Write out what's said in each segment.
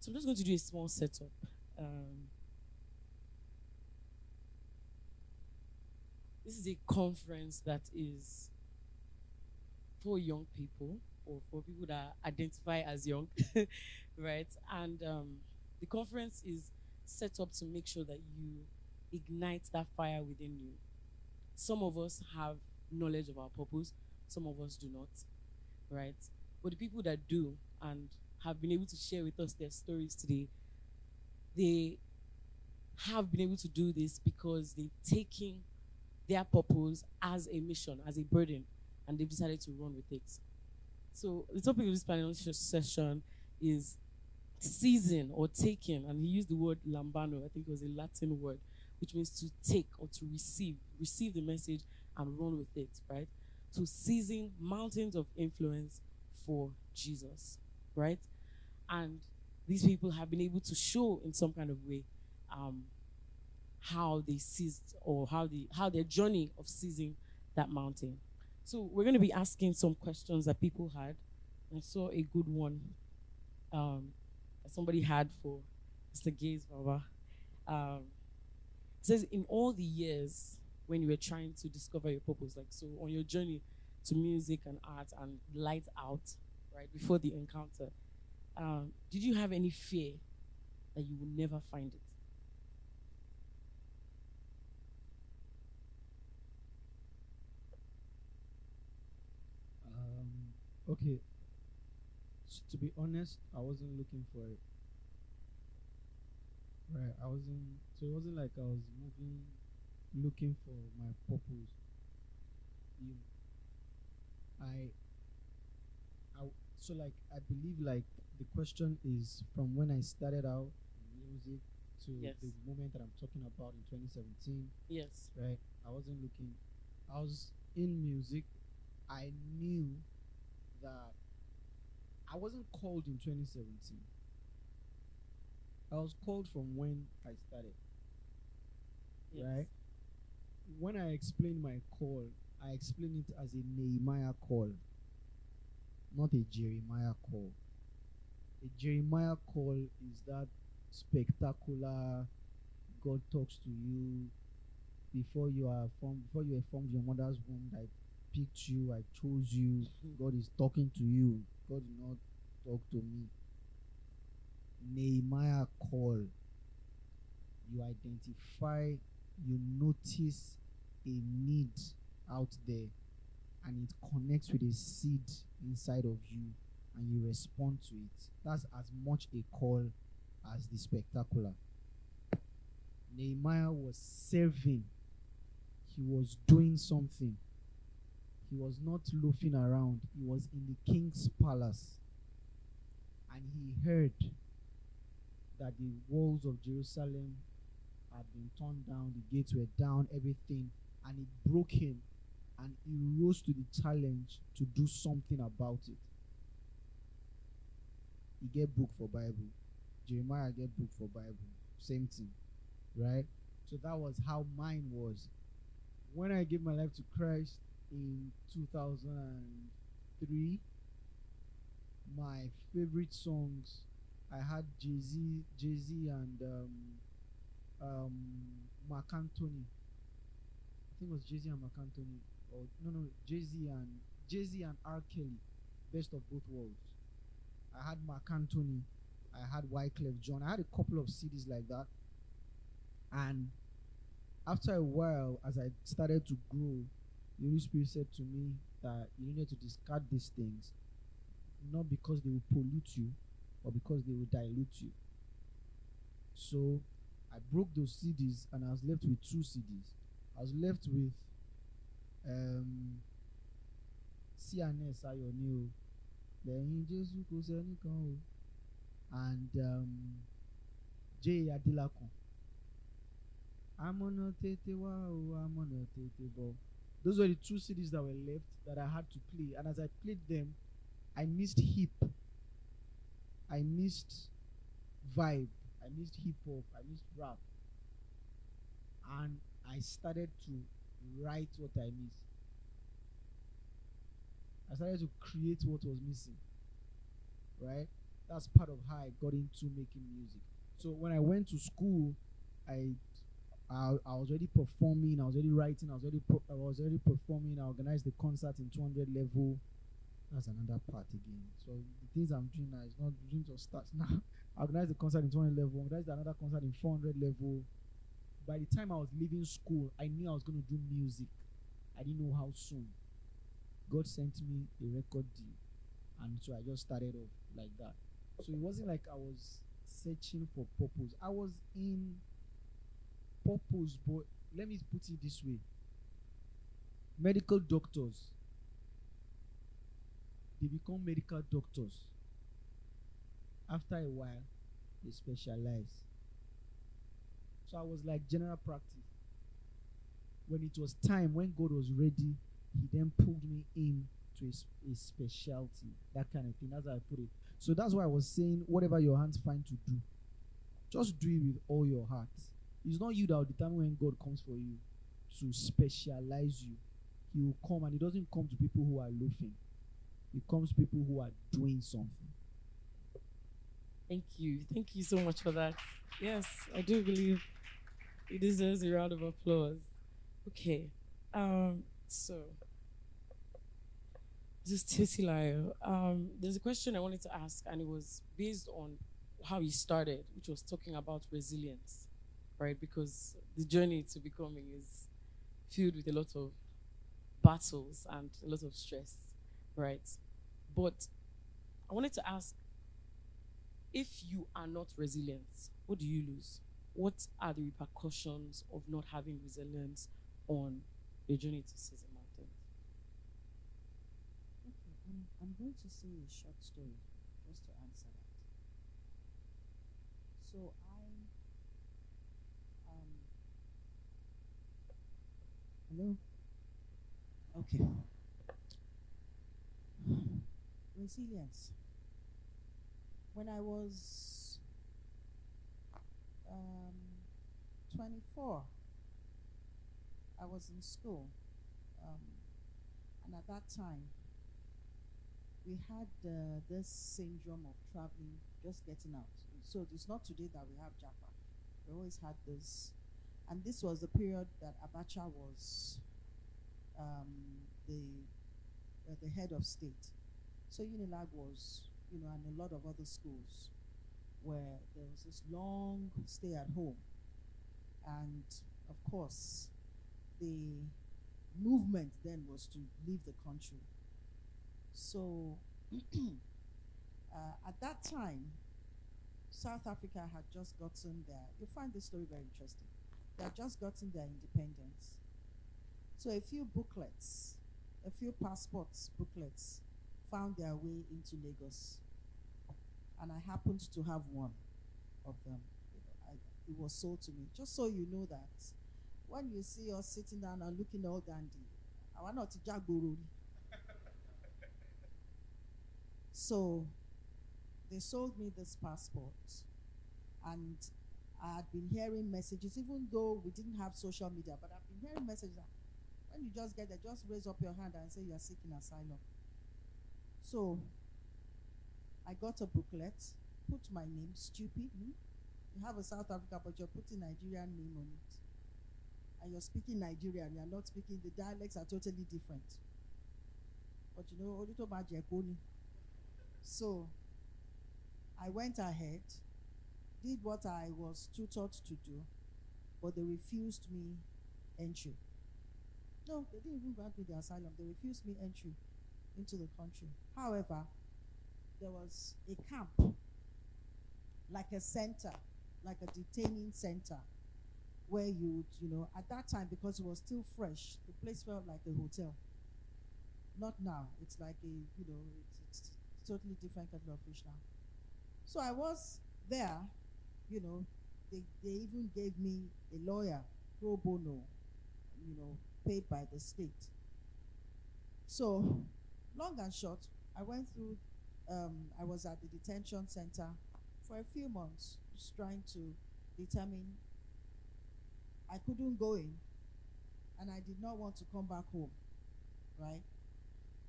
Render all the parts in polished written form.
So I'm just going to do a small setup. Um, this is a conference that is for young people or for people that identify as young, right? And the conference is set up to make sure that you ignite that fire within you. Some of us have knowledge of our purpose, some of us do not, right? But the people that do and have been able to share with us their stories today, they have been able to do this because they've taken their purpose as a mission, as a burden, and they've decided to run with it. So the topic of this panel session is seizing or taking, and he used the word lambano. I think it was a Latin word, which means to take or to receive the message and run with it, right? So seizing mountains of influence for Jesus, right? And these people have been able to show in some kind of way um, how they seized or how their journey of seizing that mountain. So we're going to be asking some questions that people had. I saw a good one um, that somebody had for Mr. Gaise Baba. It says, in all the years when you were trying to discover your purpose, like so on your journey to music and art and light out, right, before the encounter, did you have any fear that you would never find it? Okay, to be honest, I wasn't looking for it. Right, I wasn't. So it wasn't like I was moving, looking for my purpose. You, I, I. So like, I believe like the question is from when I started out in music to Yes. the moment that I'm talking about in 2017. Yes. Right, I wasn't looking. I was in music. I knew that I wasn't called in 2017. I was called from when I started, Yes. right? When I explain my call, I explain it as a Nehemiah call, not a Jeremiah call. A Jeremiah call is that spectacular, God talks to you before you were formed in your mother's womb. I picked you, I chose you. God is talking to you. God did not talk to me. Nehemiah call. You identify, you notice a need out there, and it connects with a seed inside of you, and you respond to it. That's as much a call as the spectacular. Nehemiah was serving, he was doing something. He was not loafing around, he was in the king's palace, and he heard that the walls of Jerusalem had been torn down, the gates were down, everything, and it broke him, and he rose to the challenge to do something about it. He get book for Bible. Jeremiah get book for Bible. Same thing, right? So that was how mine was. When I gave my life to Christ in 2003, my favorite songs, I had Jay-Z and Mark Anthony. I think it was Jay-Z and Mark Anthony, or no, Jay-Z and R. Kelly, Best of Both Worlds. I had Mark Anthony, I had Wyclef John. I had a couple of CDs like that, and after a while, as I started to grow, the Holy Spirit said to me that you needed to discard these things, not because they will pollute you, but because they will dilute you. So I broke those CDs, and I was left with 2 CDs. I was left with CNS Ayoni, Lẹ́yìn Jésù kò sẹ́nìkan o, and J Adilakun. Amọ̀nà tètè wá o, amọ̀nà tètè bọ̀. Those were the 2 CDs that were left that I had to play, and as I played them, I missed hip, I missed vibe, I missed hip hop, I missed rap, and I started to write what I missed. I started to create what was missing, right? That's part of how I got into making music. So when I went to school, I I was already performing, I was already writing, I was already performing. I organized the concert in 200 level. That's another part again. So the things I'm doing now is not doing just start now. I organized the concert in 200 level, organized another concert in 400 level. By the time I was leaving school, I knew I was going to do music. I didn't know how soon. God sent me a record deal, and so I just started off like that. So it wasn't like I was searching for purpose. I was in purpose, but let me put it this way. Medical doctors, they become medical doctors. After a while, they specialize. So I was like general practice. When it was time, when God was ready, he then pulled me in to a specialty, that kind of thing. That's how I put it. So that's why I was saying, whatever your hands find to do, just do it with all your heart. It's not you that will determine when God comes for you to specialize you. He will come, and he doesn't come to people who are loafing. He comes to people who are doing something. Thank you. Thank you so much for that. Yes, I do believe it deserves a round of applause. Okay. So this is Titilayo. There's a question I wanted to ask, and it was based on how you started, which was talking about resilience, right? Because the journey to becoming is filled with a lot of battles and a lot of stress, right? But I wanted to ask, if you are not resilient, what do you lose? What are the repercussions of not having resilience on the journey to Caesar Mountains? Okay, I'm going to say a short story just to answer that. So hello? Okay. Resilience. When I was um, 24, I was in school. Um, and at that time, we had this syndrome of traveling, just getting out. So it's not today that we have Japa. We always had this. And this was the period that Abacha was the head of state. So Unilag was, and a lot of other schools where there was this long stay at home. And of course, the movement then was to leave the country. So at that time, South Africa had just gotten their, you find this story very interesting. They had just gotten their independence. So a few booklets, a few passports booklets found their way into Lagos. And I happened to have one of them. It was sold to me. Just so you know that when you see us sitting down and looking all dandy, I want not to jagoro. So they sold me this passport, and I had been hearing messages, even though we didn't have social media, but I've been hearing messages that when you just get there, just raise up your hand and say you are seeking asylum. So I got a booklet, put my name, stupid. You have a South Africa, but you're putting Nigerian name on it. And you're speaking Nigerian, you're not speaking, the dialects are totally different. But Odito Majekoni. So I went ahead, did what I was tutored to do, but they refused me entry. No, they didn't even grant me the asylum. They refused me entry into the country. However, there was a camp, like a center, like a detaining center, where you would, at that time, because it was still fresh, the place felt like a hotel. Not now. It's like it's totally different kind of fish now. So I was there, they even gave me a lawyer, pro bono, paid by the state. So, long and short, I went through, I was at the detention center for a few months, just trying to determine. I couldn't go in, and I did not want to come back home, right?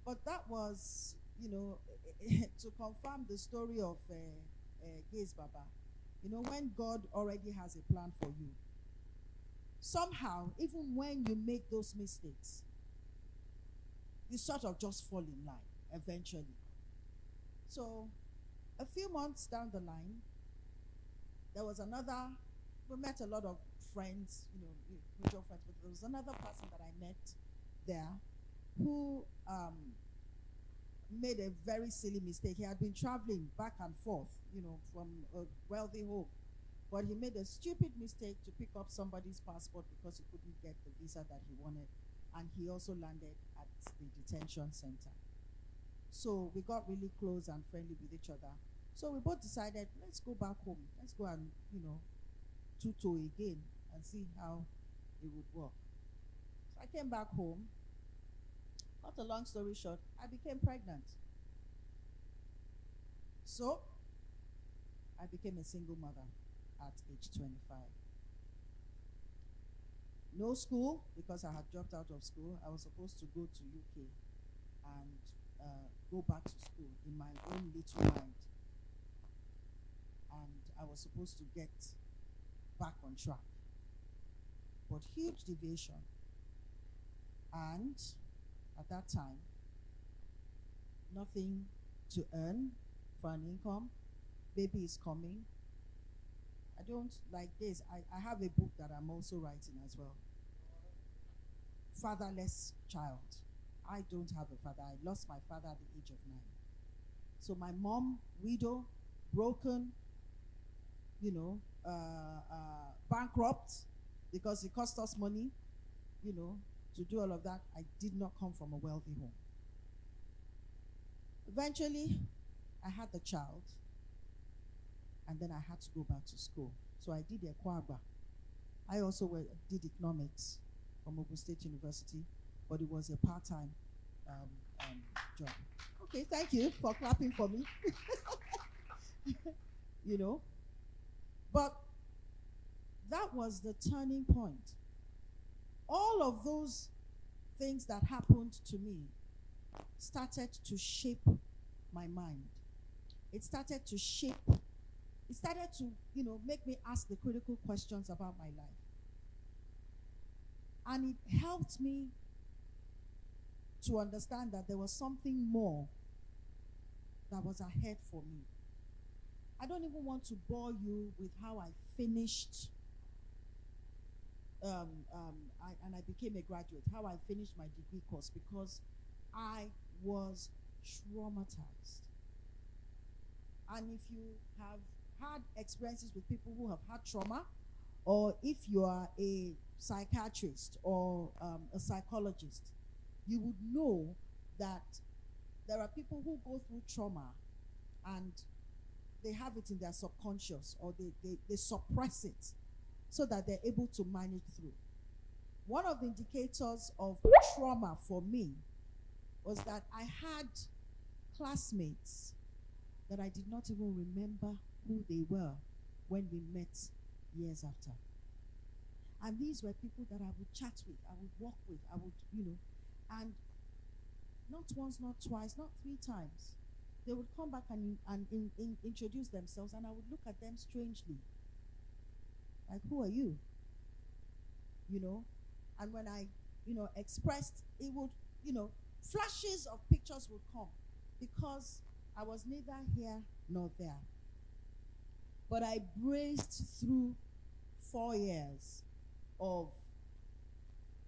But that was to confirm the story of Gaise Baba, when God already has a plan for you, somehow, even when you make those mistakes, you sort of just fall in line eventually. So, a few months down the line, we met a lot of friends, mutual friends, but there was another person that I met there who made a very silly mistake. He had been traveling back and forth, from a wealthy home. But he made a stupid mistake to pick up somebody's passport because he couldn't get the visa that he wanted. And he also landed at the detention center. So we got really close and friendly with each other. So we both decided, let's go back home. Let's go and, tuto again and see how it would work. So I came back home. Cut a long story short, I became pregnant. So I became a single mother at age 25. No school, because I had dropped out of school. I was supposed to go to UK and go back to school in my own little mind. And I was supposed to get back on track. But huge deviation. And at that time, nothing to earn for an income. Baby is coming. I don't like this. I have a book that I'm also writing as well. Fatherless child. I don't have a father. I lost my father at the age of 9. So my mom, widow, broken, bankrupt, because it cost us money, to do all of that. I did not come from a wealthy home. Eventually, I had the child, and then I had to go back to school. So I did Ekwagba. I also did economics from Ogun State University, but it was a part-time job. Okay, thank you for clapping for me. But that was the turning point. All of those things that happened to me started to shape my mind. It started to make me ask the critical questions about my life. And it helped me to understand that there was something more that was ahead for me. I don't even want to bore you with how I finished and I became a graduate, how I finished my degree course, because I was traumatized. And if you have had experiences with people who have had trauma, or if you are a psychiatrist or a psychologist, you would know that there are people who go through trauma and they have it in their subconscious, or they suppress it so that they're able to manage through. One of the indicators of trauma for me was that I had classmates that I did not even remember who they were when we met years after. And these were people that I would chat with, I would walk with, I would, and not once, not twice, not 3 times. They would come back and introduce themselves, and I would look at them strangely. Like, who are you? And when I, expressed, it would, flashes of pictures would come, because I was neither here nor there. But I braced through 4 years of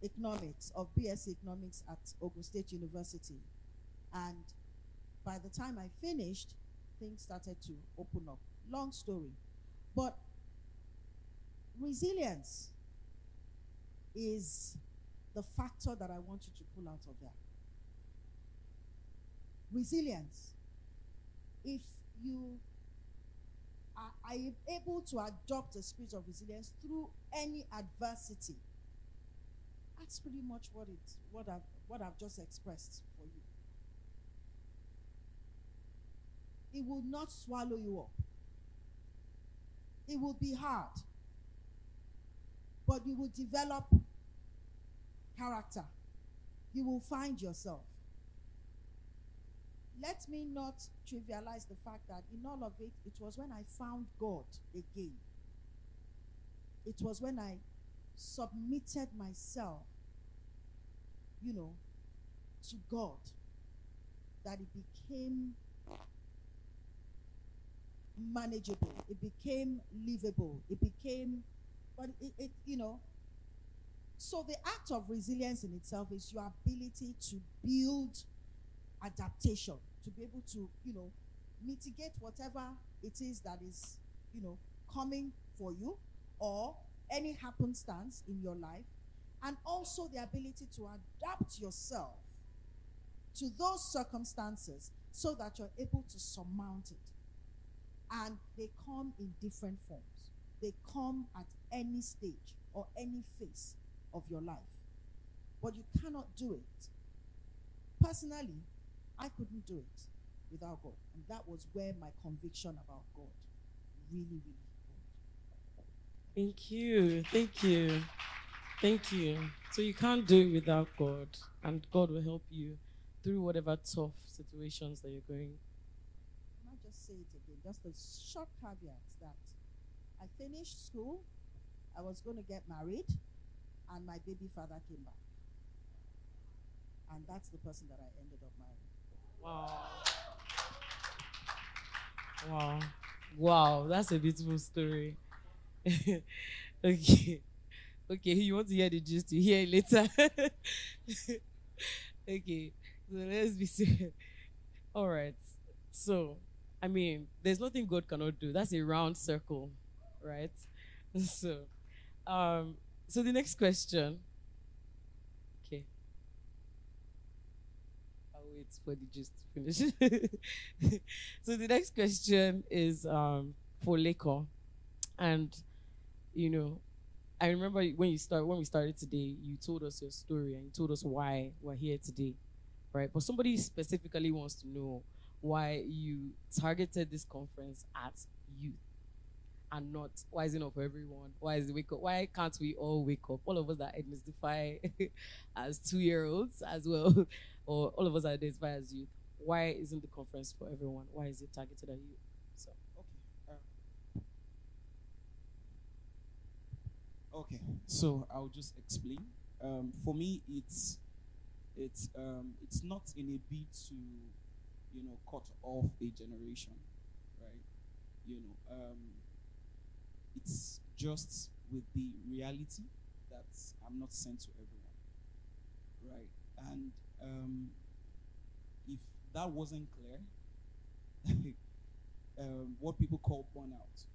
economics, of BSc economics at Ogun State University. And by the time I finished, things started to open up. Long story. But resilience is the factor that I want you to pull out of there. Resilience. If you are able to adopt a spirit of resilience through any adversity, that's pretty much what I've just expressed for you. It will not swallow you up. It will be hard, but you will develop character. You will find yourself. let me not trivialize the fact that in all of it, it was when I found God again. It was when I submitted myself, to God, that it became manageable. It became livable. It became, but so the act of resilience in itself is your ability to build adaptation, to be able to, mitigate whatever it is that is, coming for you, or any happenstance in your life, and also the ability to adapt yourself to those circumstances so that you're able to surmount it. And they come in different forms. They come at any stage or any phase of your life. But you cannot do it. Personally, I couldn't do it without God. And that was where my conviction about God really, really got. Thank you. Thank you. Thank you. So you can't do it without God, and God will help you through whatever tough situations that you're going. I might just say it again, just a short caveat that I finished school, I was going to get married, and my baby father came back. And that's the person that I ended up marrying. Wow. Wow. Wow. That's a beautiful story. Okay. Okay, you want to hear the gist, you hear it later. Okay. So let's be serious. All right. So, I mean, there's nothing God cannot do. That's a round circle, right? So, um, so the next question. Okay. I'll wait for the gist to finish. So the next question is for Leko. And I remember when we started today, you told us your story and you told us why we're here today. Right? But somebody specifically wants to know why you targeted this conference at youth and not, why is it not for everyone? Why is it wake up? Why can't we all wake up? All of us that identify as 2-year-olds as well, or all of us that identify as youth. Why isn't the conference for everyone? Why is it targeted at youth? So okay, so I'll just explain. For me, it's not in a bid to cut off a generation, right? It's just with the reality that I'm not sent to everyone, right? And if that wasn't clear, what people call burnout,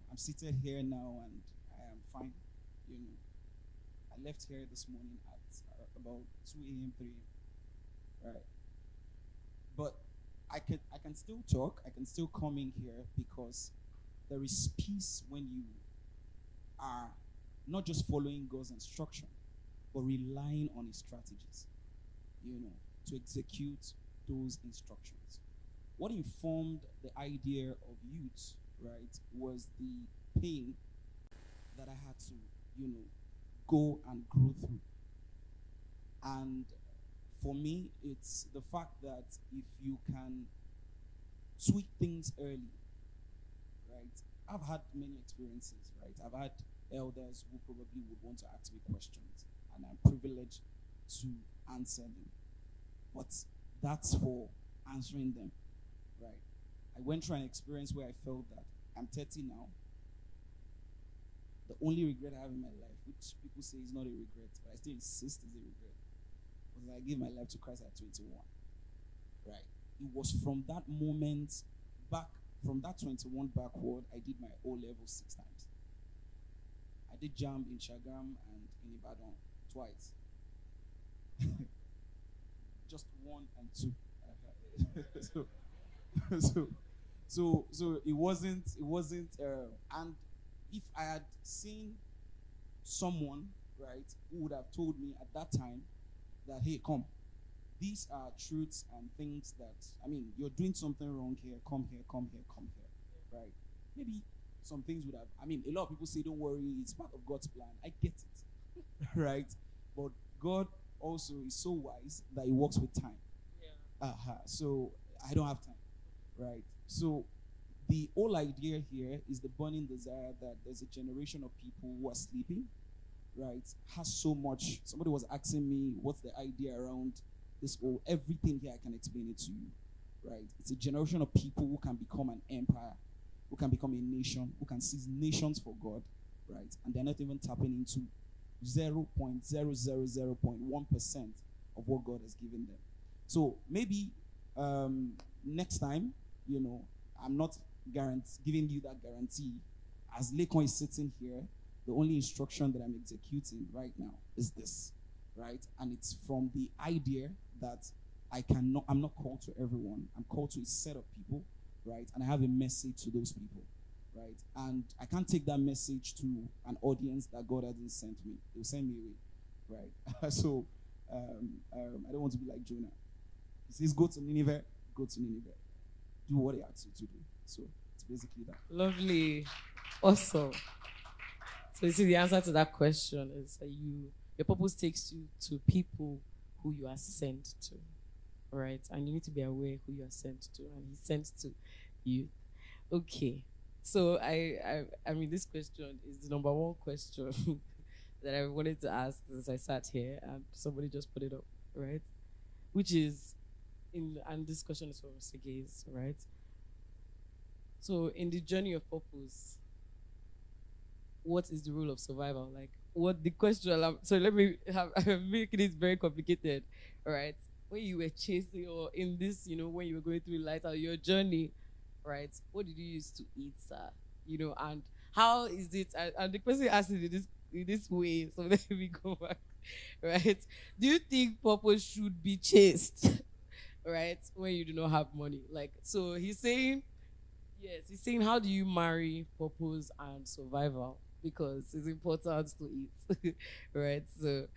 I'm seated here now and I am fine. I left here this morning at about 2 a.m., 3 a.m. Right? But I can still talk. I can still come in here because there is peace when you are not just following God's instruction, but relying on His strategies, to execute those instructions. What informed the idea of youth, right, was the pain that I had to, go and grow through. And for me, it's the fact that if you can tweak things early, right? I've had many experiences, right? I've had elders who probably would want to ask me questions, and I'm privileged to answer them. But that's for answering them, right? I went through an experience where I felt that I'm 30 now. The only regret I have in my life, which people say is not a regret, but I still insist is a regret, was that I gave my life to Christ at 21. Right? It was from that moment back, from that 21 backward, I did my O-level 6 times. I did JAMB in Shagam and in Ibadan twice. Just 1 and 2. So it wasn't, and if I had seen someone, right, who would have told me at that time that, hey, come, these are truths and things that, you're doing something wrong here, come here, right? Maybe some things would have, a lot of people say, don't worry, it's part of God's plan. I get it, right? But God also is so wise that He works with time. yeah. So I don't have time, right? So the whole idea here is the burning desire that there's a generation of people who are sleeping, right? Has so much. Somebody was asking me, what's the idea around this whole everything here? I can explain it to you, right? It's a generation of people who can become an empire, who can become a nation, who can seize nations for God, right? And they're not even tapping into 0.0001% of what God has given them. So maybe next time, I'm not giving you that guarantee. As Lekon is sitting here, the only instruction that I'm executing right now is this, right? And it's from the idea that I'm not called to everyone. I'm called to a set of people, right? And I have a message to those people, right? And I can't take that message to an audience that God hasn't sent me. They'll send me away, right? So I don't want to be like Jonah. He says, go to Nineveh, go to Nineveh. Do what he asks you to do. So it's basically that. Lovely. Awesome. So you see, the answer to that question is that your purpose takes you to people who you are sent to, right? And you need to be aware who you are sent to, and he's sent to you. Okay. So I mean, this question is the number one question that I wanted to ask as I sat here, and somebody just put it up, right? Which is, and this question is from Mr. Gaise, right? So in the journey of purpose, what is the rule of survival? Like, what the question? So let me I'm making it very complicated, right? When you were chasing, or in this, when you were going through light out your journey, right? What did you use to eat, sir? And how is it? And the person asked it in this way. So let me go back, right? Do you think purpose should be chased, right? When you do not have money, like, so he's saying. Yes, he's saying, how do you marry purpose and survival? Because it's important to eat, right? So,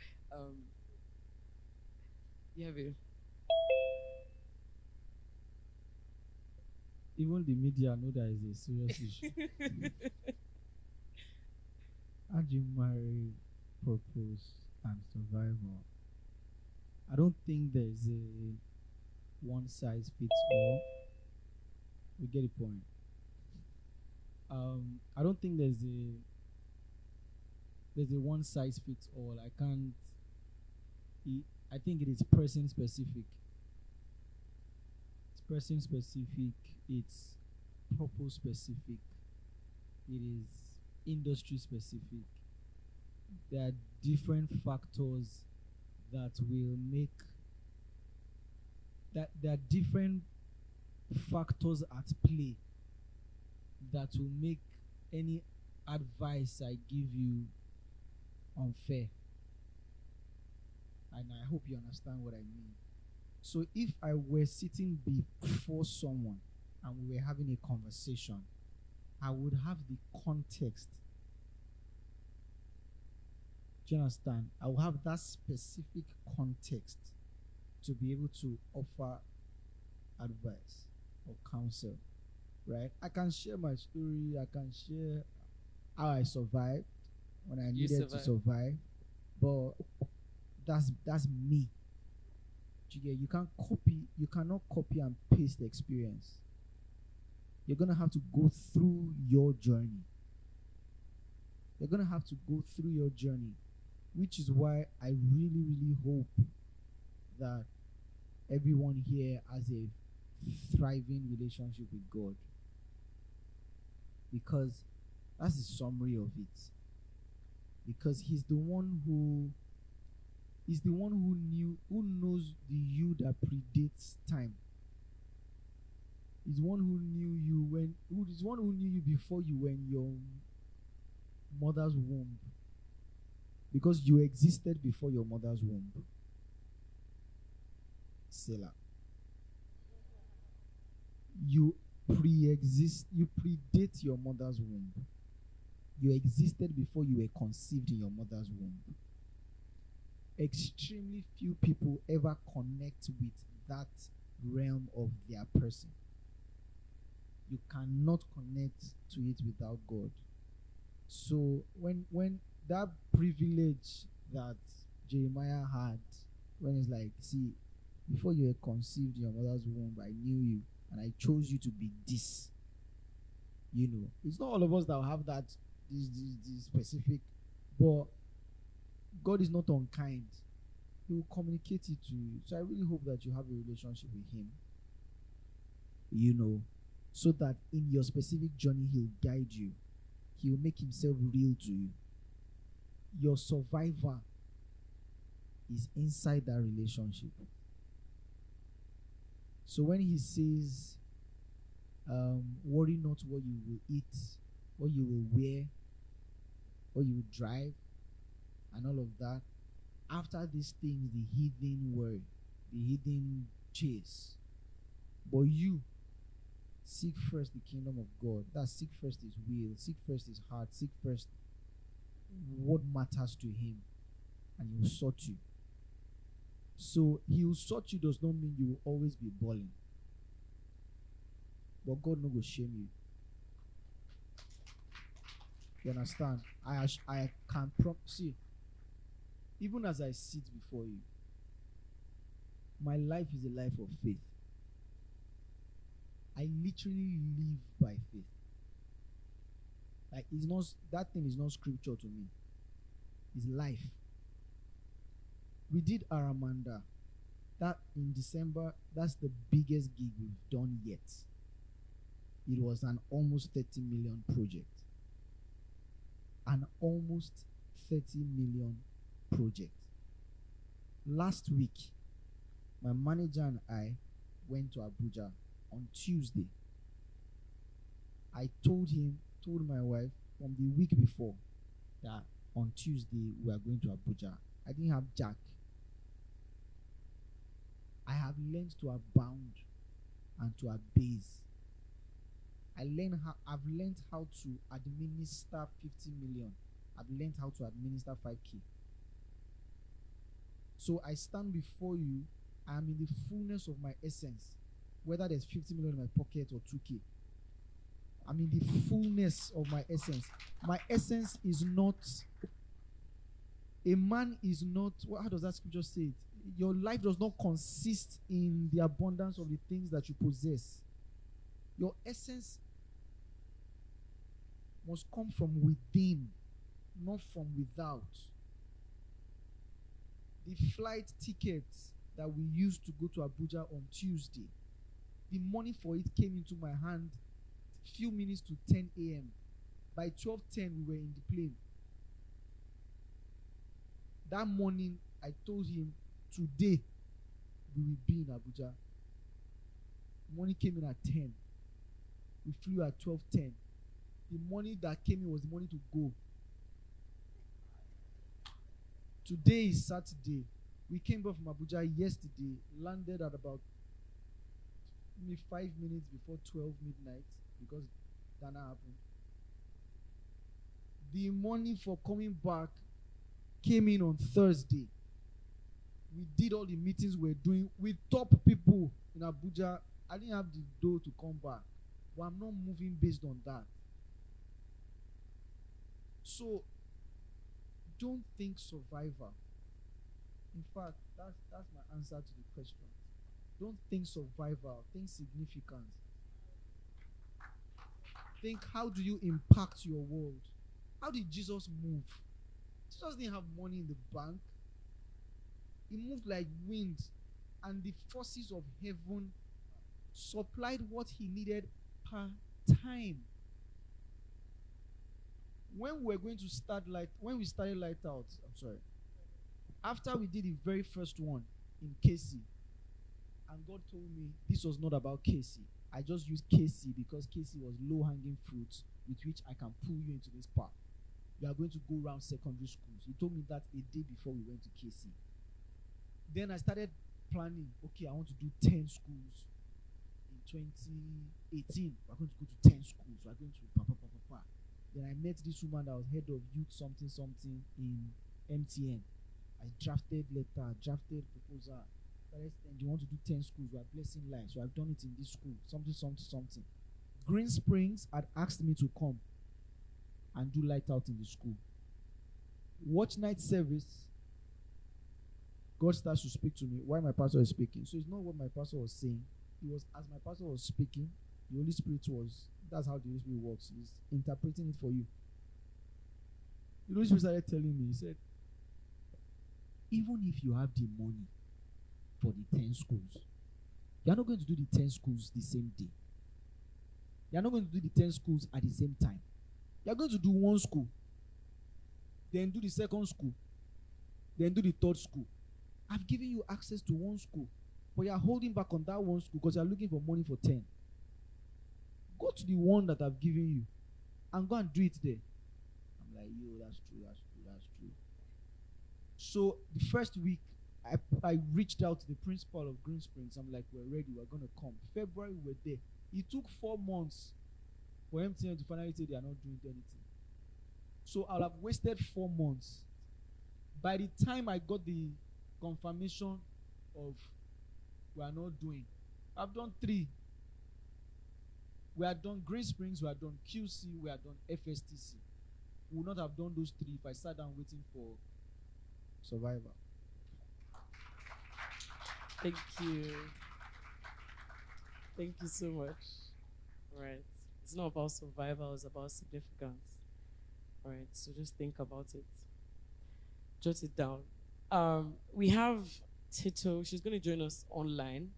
yeah, babe. Even the media know that is a serious issue. How do you marry purpose and survival? I don't think there's a one size fits all. We get the point. I don't think there's a one size fits all. I think it is person specific. It's person specific. It's purpose specific. It is industry specific. There are different factors that will make that there are different factors at play that will make any advice I give you unfair. And I hope you understand what I mean. So if I were sitting before someone and we were having a conversation, I would have the context. Do you understand? I will have that specific context to be able to offer advice or counsel, right? I can share my story. I can share how I survived when I needed to survive, but that's me. You cannot copy and paste the experience. You're gonna have to go through your journey. You're gonna have to go through your journey, which is why I really, really hope that everyone here has a thriving relationship with God, because that's the summary of it. Because he's the one who knows the you that predates time. He's the one who knew you before you were in your mother's womb, because you existed before your mother's womb. Selah. You predate your mother's womb. You existed before you were conceived in your mother's womb. Extremely few people ever connect with that realm of their person. You cannot connect to it without God. So when that privilege that Jeremiah had, when it's like, see, before you were conceived in your mother's womb, I knew you and I chose you to be this. You know, it's not all of us that will have that this specific, but God is not unkind. He will communicate it to you. So I really hope that you have a relationship with Him. You know, so that in your specific journey He'll guide you. He'll make Himself real to you. Your survivor is inside that relationship. So when He says, worry not what you will eat, what you will wear, what you will drive, and all of that, after these things the heathen worry, the heathen chase. But you seek first the kingdom of God. That seek first His will, seek first His heart, seek first what matters to Him, and He will sort you. So He will sort you does not mean you will always be balling. But God no go shame you. You understand? I can see, even as I sit before you, my life is a life of faith. I literally live by faith. Like, it's not, that thing is not scripture to me. It's life. We did Aramanda. That in December, that's the biggest gig we've done yet. It was an almost 30 million project. An almost 30 million project. Last week, my manager and I went to Abuja on Tuesday. I told my wife from the week before that on Tuesday we are going to Abuja. I didn't have Jack. I have learned to abound and to abase. I've learned how to administer 50 million. I've learned how to administer 5K. So I stand before you. I am in the fullness of my essence, whether there's 50 million in my pocket or 2K. I'm in the fullness of my essence. My essence is not, a man is not, how does that scripture say it? Your life does not consist in the abundance of the things that you possess. Your essence must come from within, not from without. The flight tickets that we used to go to Abuja on Tuesday, the money for it came into my hand few minutes to 10 a.m. By 12:10 we were in the plane. That morning I told him, today we will be in Abuja. Money came in at 10. We flew at 12:10. The money that came in was the money to go. Today is Saturday. We came back from Abuja yesterday, landed at about maybe 5 minutes before 12 midnight because Dana happened. The money for coming back came in on Thursday. We did all the meetings we're doing with top people in Abuja. I didn't have the dough to come back, but I'm not moving based on that. So don't think survivor. In fact, that's my answer to the question. Don't think survival, think significance. Think, how do you impact your world? How did Jesus move? Jesus didn't have money in the bank. He moved like wind, and the forces of heaven supplied what he needed per time. When we started Lighthouse, after we did the very first one in KC, and God told me this was not about KC. I just used KC because KC was low-hanging fruit with which I can pull you into this path. You are going to go around secondary schools. He told me that a day before we went to KC. Then I started planning, okay, I want to do 10 schools in 2018. We're going to go to 10 schools. We're going to Then I met this woman that was head of youth something in MTN. I drafted letter, drafted proposal. Do you want to do 10 schools? We are blessing lives. So I've done it in this school. Something. Green Springs had asked me to come and do light out in the school. Watch night service. God starts to speak to me while my pastor is speaking. So it's not what my pastor was saying. It was as my pastor was speaking, the Holy Spirit was, that's how the Holy Spirit works. He's interpreting it for you. The Holy Spirit started telling me, he said, even if you have the money for the 10 schools, you're not going to do the 10 schools the same day. You're not going to do the 10 schools at the same time. You're going to do one school, then do the second school, then do the third school. I've given you access to one school, but you're holding back on that one school because you're looking for money for 10. Go to the one that I've given you and go and do it there. I'm like, yo, that's true. So the first week, I reached out to the principal of Green Springs. I'm like, we're ready, we're going to come. February, we were there. It took 4 months for MTN to finally say they are not doing anything. So I'll have wasted 4 months. By the time I got the confirmation of we are not doing, I've done 3. We are done Green Springs, we are done QC, we are done FSTC. We would not have done those 3 if I sat down waiting for Survivor. Thank you. Thank you so much. Right. It's not about survival, it's about significance. Right. So just think about it. Jot it down. We have Tito. She's going to join us online.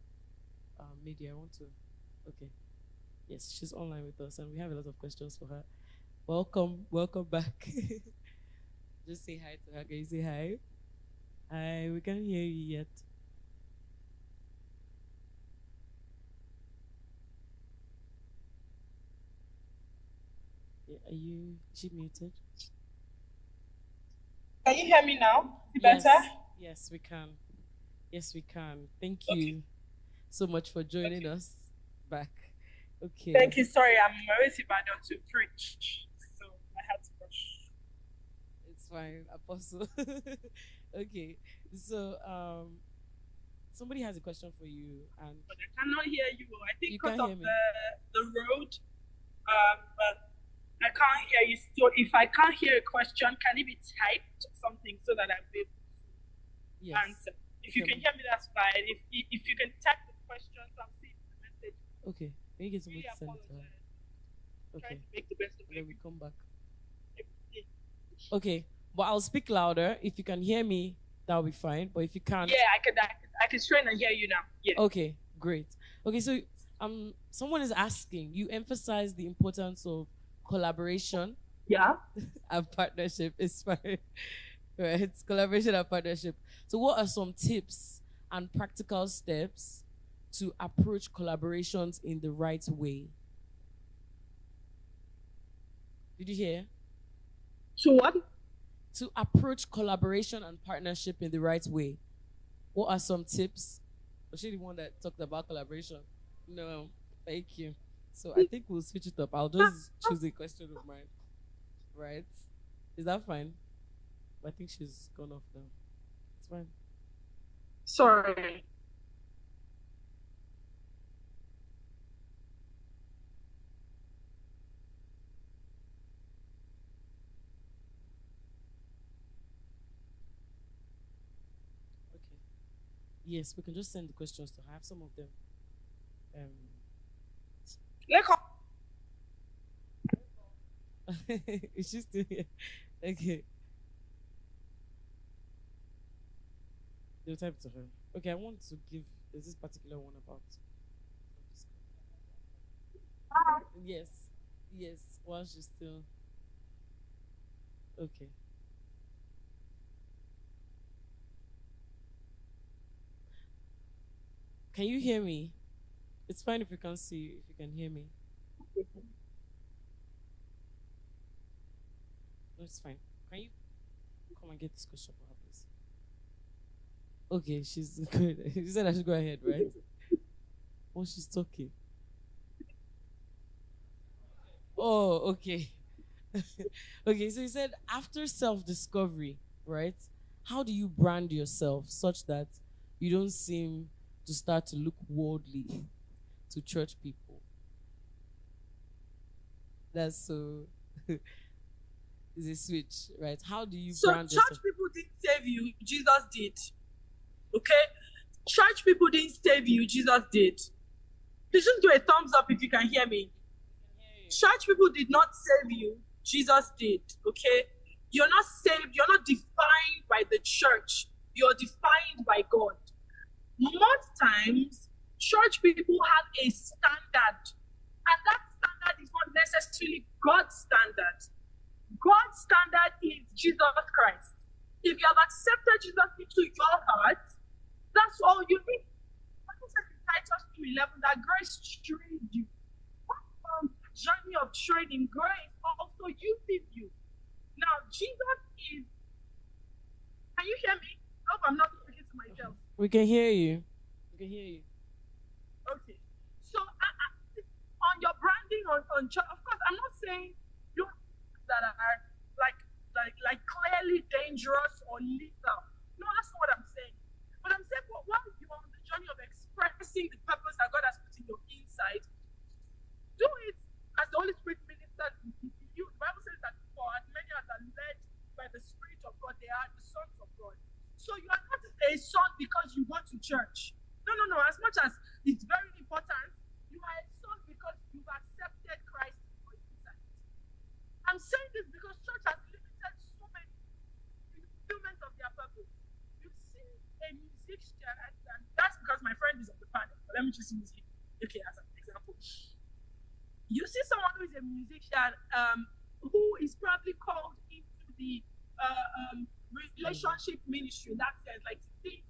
Maybe I want to. Okay. Yes, she's online with us, and we have a lot of questions for her. Welcome back. Just say hi to her. Can you say hi? Hi, we can't hear you yet. Is she muted? Can you hear me now? Is it Yes. better? Yes, we can. Yes, we can. Thank you so much for joining us back. Okay. Thank you. Sorry, I'm already bad to preach, so I had to rush. It's fine, Apostle. Okay. So, somebody has a question for you, and But I cannot hear you. I think You because can't of hear me. the road, but I can't hear you. So if I can't hear a question, can it be typed or something so that I'll be able to yes. answer? If you can hear me, that's fine. If you can type the questions, I'll see the message. Okay. Can you get somebody Really to send it to her? apologize. Okay. Trying to make the best of And then we everything. come back. Okay. But I'll speak louder. If you can hear me, that'll be fine. But if you can't, Yeah, I can strain and hear you now. Yeah. okay, great. Okay, so someone is asking, you emphasize the importance of collaboration Yeah. and partnership. It's fine. Right, it's collaboration and partnership. So what are some tips and practical steps to approach collaborations in the right way? Did you hear? So what? To approach collaboration and partnership in the right way. What are some tips? Was she the one that talked about collaboration? No, thank you. So I think we'll switch it up. I'll just choose a question of mine. Right? Is that fine? I think she's gone off now. It's fine. Sorry. Okay. Yes, we can just send the questions to her. I have some of them. Is she still here? Okay. They'll type to her. Okay, I want to give. There's this particular one about. Yes. Yes. While she's still. Okay. Can you hear me? It's fine if you can't see, if you can hear me. No, it's fine. Can you come and get this question for her, please? Okay, she's good. She said I should go ahead, right? Once she's talking. Oh, okay. Okay, so you said after self-discovery, right? How do you brand yourself such that you don't seem to start to look worldly to church people? That's so... It's a switch, right? How do you So brand church yourself? people didn't save you, Jesus did. Okay? Church people didn't save you, Jesus did. Please just do a thumbs up if you can hear me. Church people did not save you, Jesus did. Okay? You're not saved, you're not defined by the church, you're defined by God. Most times, church people have a standard, and that standard is not necessarily God's standard. God's standard is Jesus Christ. If you have accepted Jesus into your heart, that's all you need. Bible says in Titus 2:11 that grace trained you. What journey of training grace also uses you. Now, Jesus is. Can you hear me? I hope I'm not speaking to myself. We can hear you. We can hear you. Okay. So, on your branding on church, of course, I'm not saying you that are like clearly dangerous or lethal. No, that's not what I'm saying. But I'm saying, while you're on the journey of expressing the purpose that God has put in your inside, do it as the Holy Spirit ministers in you. The Bible says that for as many as are led by the Spirit of God, they are the sons of God. So you are not a son because you go to church. No. As much as it's very important, you are a son because you've accepted Christ in your inside. I'm saying this because church has limited so many fulfillment of their purpose. You see a musician, and that's because my friend is on the panel. But let me just use him, okay, as an example. You see someone who is a musician, who is probably called into the relationship ministry. That says, like, see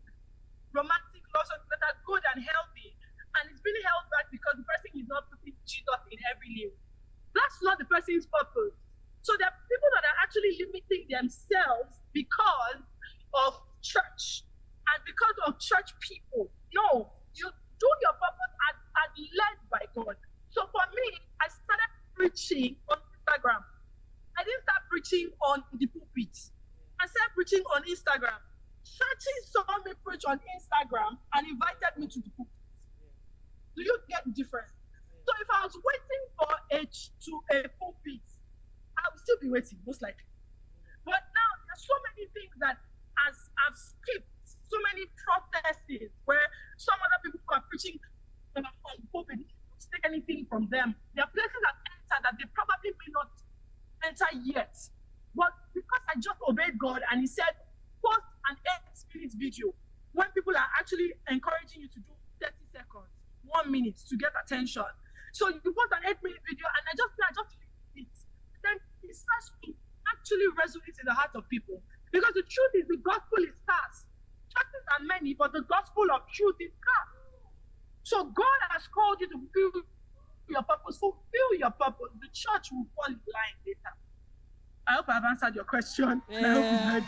romantic love songs that are good and healthy, and it's being held back because the person is not putting Jesus in every lyric. That's not the person's purpose. So there are people that are actually limiting themselves because of church and because of church people. No, you do your purpose as led by God. So for me, I started preaching on Instagram. I didn't start preaching on the pulpit. I started preaching on Instagram. Churches saw me preach on Instagram and invited me to the pulpit. Do you get the difference? So if I was waiting for a pulpit, I would still be waiting, most likely. But now there's so many things that I've skipped, so many processes where some other people who are preaching on the pulpit, don't take anything from them. There are places I've entered that they probably may not enter yet. But because I just obeyed God and He said, post an 8-minute video when people are actually encouraging you to do 30 seconds, 1 minute to get attention. So you post an 8-minute video and I just leave it. Then it starts to actually resonate in the heart of people. Because the truth is the gospel is scarce. Churches are many, but the gospel of truth is scarce. So God has called you to fulfill your purpose. Fulfill your purpose. The church will fall in line later. I hope I've answered your question. Yeah. I hope you heard.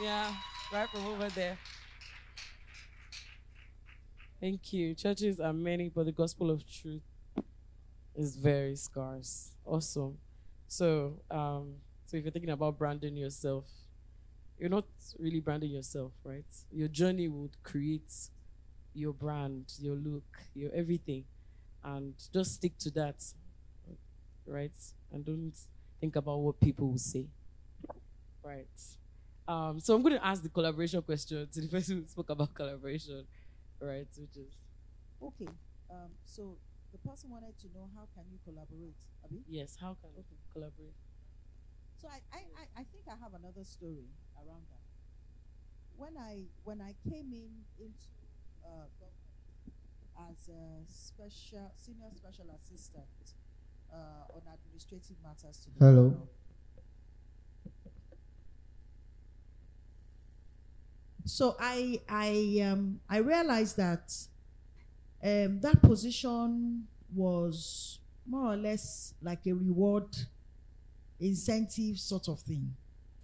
Yeah, right from over there. Thank you. Churches are many, but the gospel of truth is very scarce. Awesome. So if you're thinking about branding yourself, you're not really branding yourself, right? Your journey would create your brand, your look, your everything. And just stick to that, right? And don't think about what people will say, right? So I'm going to ask the collaboration question to the person who spoke about collaboration, right? Which is Okay. So the person wanted to know, how can you collaborate? Abi? yes, how can we collaborate? So I think I have another story around that. When I came into government as a senior special assistant on administrative matters to the Hello. governor. So I realized that that position was more or less like a reward incentive sort of thing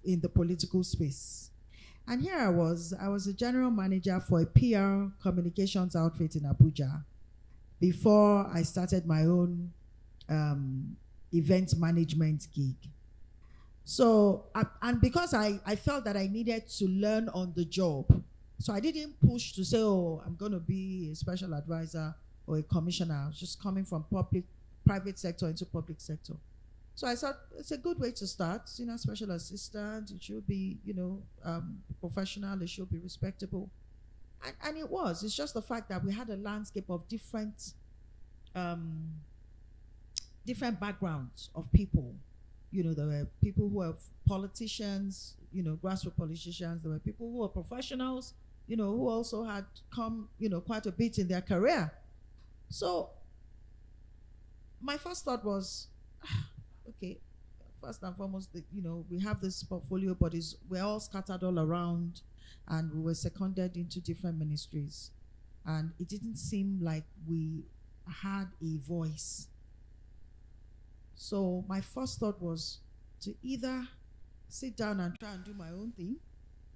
in the political space. And here I was a general manager for a PR communications outfit in Abuja before I started my own event management gig. So, and because I felt that I needed to learn on the job, so I didn't push to say, oh, I'm going to be a special advisor or a commissioner. I was just coming from private sector into public sector. So I thought it's a good way to start. Senior special assistant, it should be, professional, it should be respectable. And it was. It's just the fact that we had a landscape of different different backgrounds of people. You know, there were people who were politicians, you know, grassroots politicians. There were people who were professionals, you know, who also had come, you know, quite a bit in their career. So my first thought was, okay, first and foremost, you know, we have this portfolio, but we're all scattered all around, and we were seconded into different ministries. And it didn't seem like we had a voice. So my first thought was to either sit down and try and do my own thing,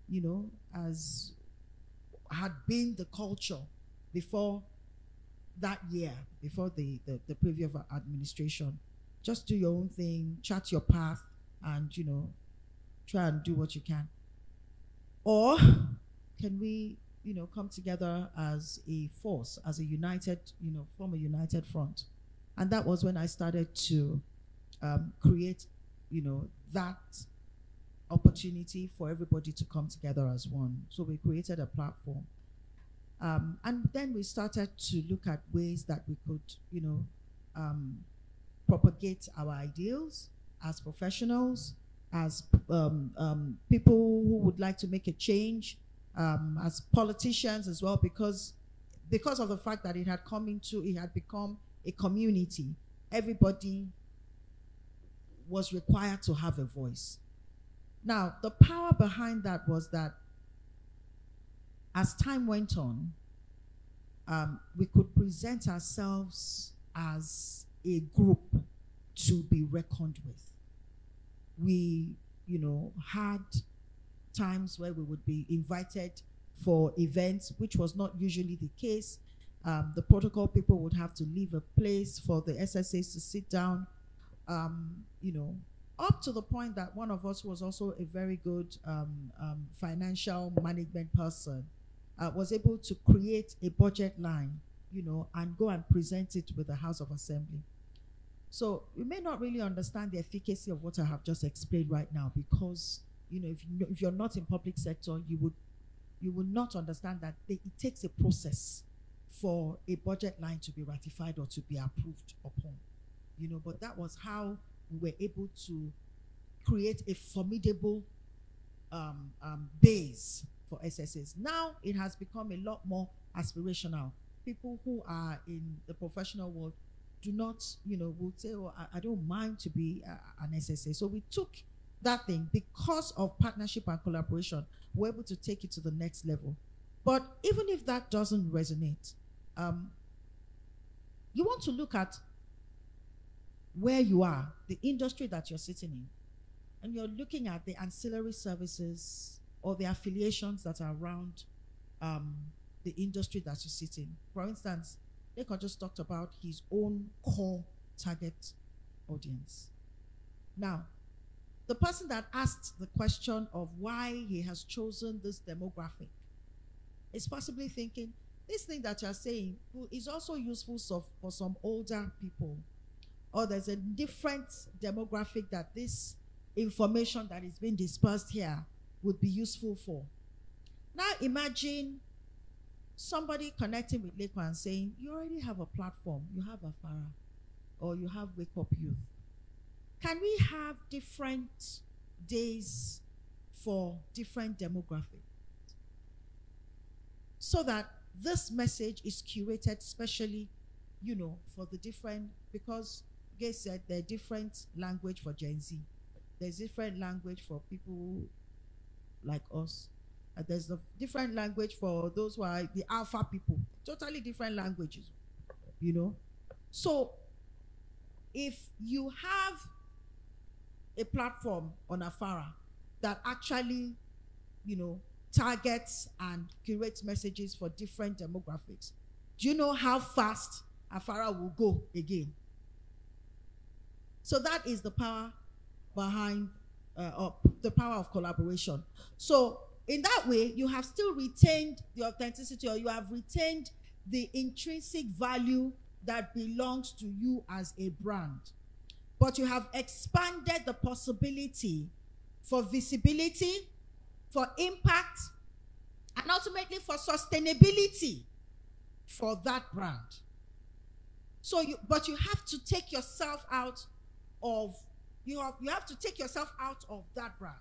you know, as had been the culture before that year, before the previous administration. Just do your own thing, chart your path, and, you know, try and do what you can. Or can we, you know, come together as a force, as a united, you know, form a united front? And that was when I started to create, you know, that opportunity for everybody to come together as one. So we created a platform. And then we started to look at ways that we could, you know, propagate our ideals as professionals, as people who would like to make a change, as politicians as well, because of the fact that it had become a community. Everybody was required to have a voice. Now, the power behind that was that as time went on, we could present ourselves as a group to be reckoned with. We, you know, had times where we would be invited for events, which was not usually the case. The protocol people would have to leave a place for the SSAs to sit down, you know, up to the point that one of us was also a very good financial management person, was able to create a budget line, you know, and go and present it with the House of Assembly. So you may not really understand the efficacy of what I have just explained right now, because, you know, if you're not in public sector, you would not understand that it takes a process for a budget line to be ratified or to be approved upon, you know. But that was how we were able to create a formidable base for SSAs. Now it has become a lot more aspirational. People who are in the professional world do not, you know, will say, oh, I don't mind to be an SSA. So we took that thing, because of partnership and collaboration, we're able to take it to the next level. But even if that doesn't resonate, you want to look at where you are, the industry that you're sitting in, and you're looking at the ancillary services or the affiliations that are around the industry that you sit in. For instance, Leko just talked about his own core target audience. Now, the person that asked the question of why he has chosen this demographic is possibly thinking, this thing that you're saying is also useful for some older people, or there's a different demographic that this information that is being dispersed here would be useful for. Now imagine somebody connecting with Leko and saying, you already have a platform, you have Afárá, or you have Wake Up Youth. Can we have different days for different demographics, so that this message is curated specially, you know, for the different, because Gaise said there are different language for Gen Z. There's different language for people like us. There's a different language for those who are the alpha people. Totally different languages, you know. So if you have a platform on Afárá that actually, you know, targets and curates messages for different demographics, do you know how fast Afárá will go again? So that is the power behind the power of collaboration. So in that way, you have still retained the authenticity, or you have retained the intrinsic value that belongs to you as a brand. But you have expanded the possibility for visibility, for impact, and ultimately for sustainability for that brand. So you have to take yourself out of you have to take yourself out of that brand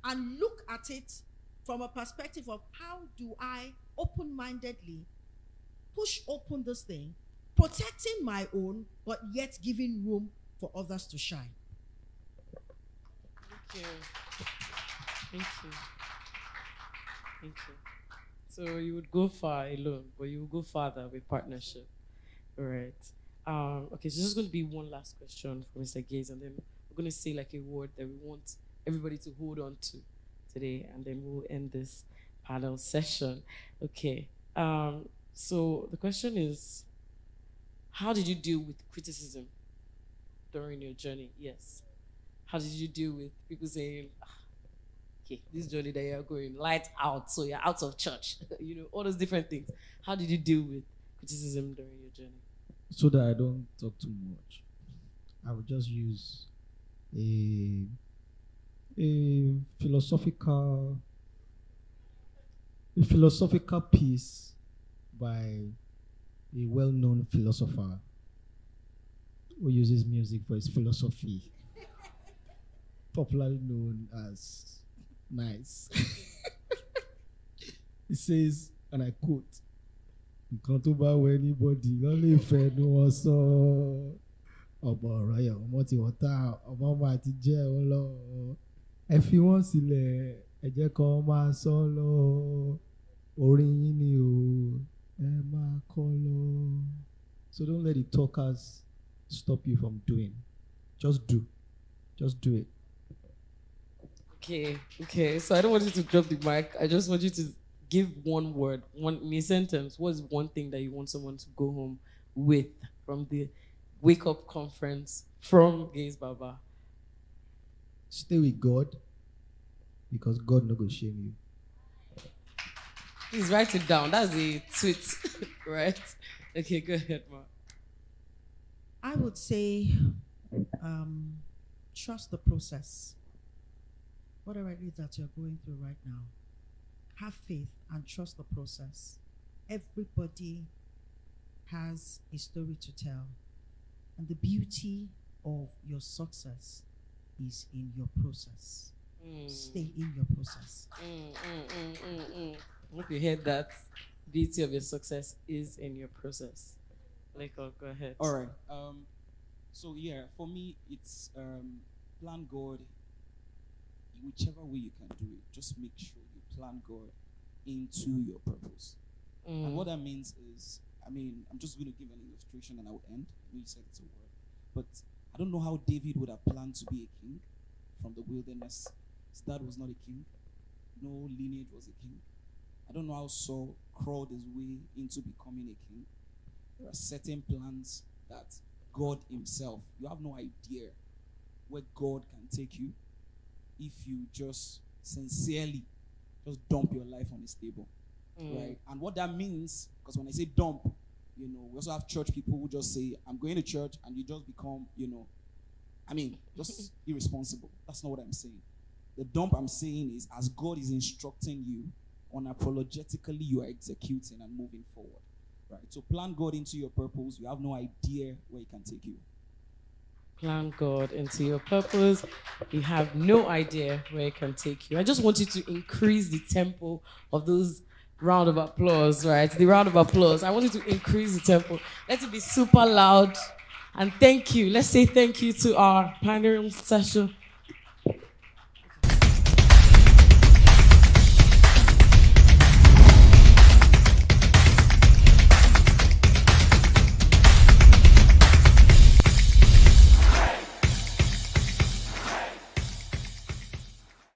and look at it from a perspective of how do I open-mindedly push open this thing, protecting my own, but yet giving room for others to shine. Thank you. Thank you. Thank you. So you would go far alone, but you would go farther with partnership. All right. Okay, so this is going to be one last question for Mr. Gaise, and then we're going to say like a word that we want everybody to hold on to today, and then we'll end this panel session. Okay. So the question is, how did you deal with criticism during your journey? Yes. How did you deal with people saying, okay, this journey that you're going, light out, so you're out of church, all those different things. How did you deal with criticism during your journey? So that I don't talk too much, I will just use a philosophical piece by a well-known philosopher who uses music for his philosophy, popularly known as Nice. He says, and I quote, "Nǹkan tó bá wọ anybody ló lè fẹnu wọn sọ, ọmọ ọ̀rọ̀ yẹn ọmọ tí wọ́n ta ọmọ ọmọ àti jẹ́ ọ lọ, ẹ fi wọ́n sílẹ̀ ẹ jẹ́ kó máa sọ lọ, orin yín ni o ẹ máa kọ lọ." So don't let the talkers stop you from doing. Just do it. Okay. So I don't want you to drop the mic. I just want you to give one word, in a sentence. What is one thing that you want someone to go home with from the Wake Up Conference from Gaise Baba? Stay with God, because God no go shame you. Please write it down. That's a tweet, right? Okay, go ahead, Ma. I would say trust the process. Whatever it is that you're going through right now, have faith and trust the process. Everybody has a story to tell. And the beauty of your success is in your process. Stay in your process. I hope you heard that. Beauty of your success is in your process. Go ahead. All right. So yeah, for me, it's plan God whichever way you can do it. Just make sure you plan God into your purpose. And what that means is, I'm just going to give an illustration and I will end. I know you said it's a word, but I don't know how David would have planned to be a king from the wilderness. His dad was not a king. No lineage was a king. I don't know how Saul crawled his way into becoming a king. There are certain plans that God himself, you have no idea where God can take you if you just sincerely just dump your life on his table. Right? And what that means, because when I say dump, we also have church people who just say, I'm going to church, and you just become, just irresponsible. That's not what I'm saying. The dump I'm saying is, as God is instructing you, unapologetically you are executing and moving forward. Right? So plan God into your purpose. You have no idea where he can take you. Plan God into your purpose. You have no idea where it can take you. I just want you to increase the tempo of those round of applause, right? The round of applause. I want you to increase the tempo. Let it be super loud. And thank you. Let's say thank you to our panel session